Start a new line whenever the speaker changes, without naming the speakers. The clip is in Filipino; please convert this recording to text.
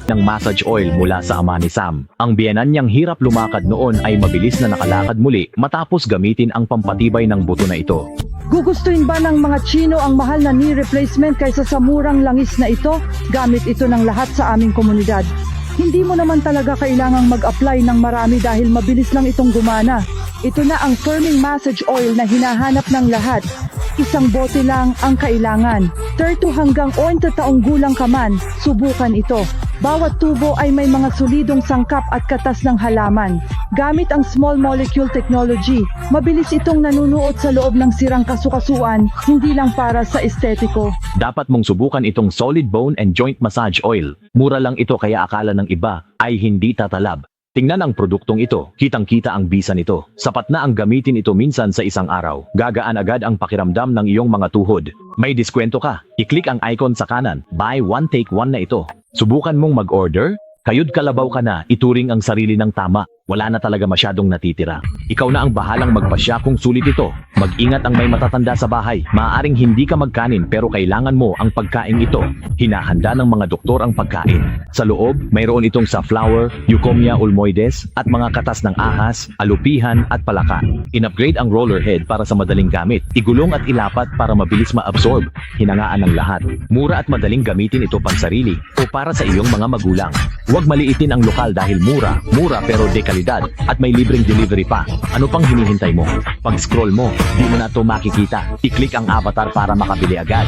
ng massage oil mula sa ama ni Sam. Ang biyenan niyang hirap lumakad noon ay mabilis na nakalakad muli matapos gamitin ang pampatibay ng buto na ito.
Gugustuhin ba ng mga Chino ang mahal na knee replacement kaysa sa murang langis na ito? Gamit ito ng lahat sa aming komunidad. Hindi mo naman talaga kailangang mag-apply ng marami dahil mabilis lang itong gumana. Ito na ang firming massage oil na hinahanap ng lahat. Isang bote lang ang kailangan. 30 hanggang 40 taong gulang ka man, subukan ito. Bawat tubo ay may mga solidong sangkap at katas ng halaman. Gamit ang small molecule technology, mabilis itong nanunuot sa loob ng sirang kasukasuan, hindi lang para sa estetiko.
Dapat mong subukan itong solid bone and joint massage oil. Mura lang ito kaya akala ng iba ay hindi tatalab. Tingnan ang produktong ito, kitang-kita ang bisa nito. Sapat na ang gamitin ito minsan sa isang araw. Gagaan agad ang pakiramdam ng iyong mga tuhod. May diskwento ka. I-click ang icon sa kanan. Buy one take one na ito. Subukan mong mag-order? Kayod kalabaw ka na, ituring ang sarili ng tama. Wala na talaga masyadong natitira. Ikaw na ang bahalang magpasya kung sulit ito. Mag-ingat ang may matatanda sa bahay. Maaaring hindi ka magkanin pero kailangan mo ang pagkain ito. Hinahanda ng mga doktor ang pagkain. Sa loob, mayroon itong safflower, Eucommia ulmoides, at mga katas ng ahas, alupihan at palaka. In-upgrade ang roller head para sa madaling gamit. Igulong at ilapat para mabilis ma-absorb. Hinangaan ng lahat. Mura at madaling gamitin ito pang sarili o para sa iyong mga magulang. Huwag maliitin ang lokal dahil mura pero dekalidad at may libreng delivery pa. Ano pang hinihintay mo? Pag-scroll mo, di mo na ito makikita. I-click ang avatar para makabili agad.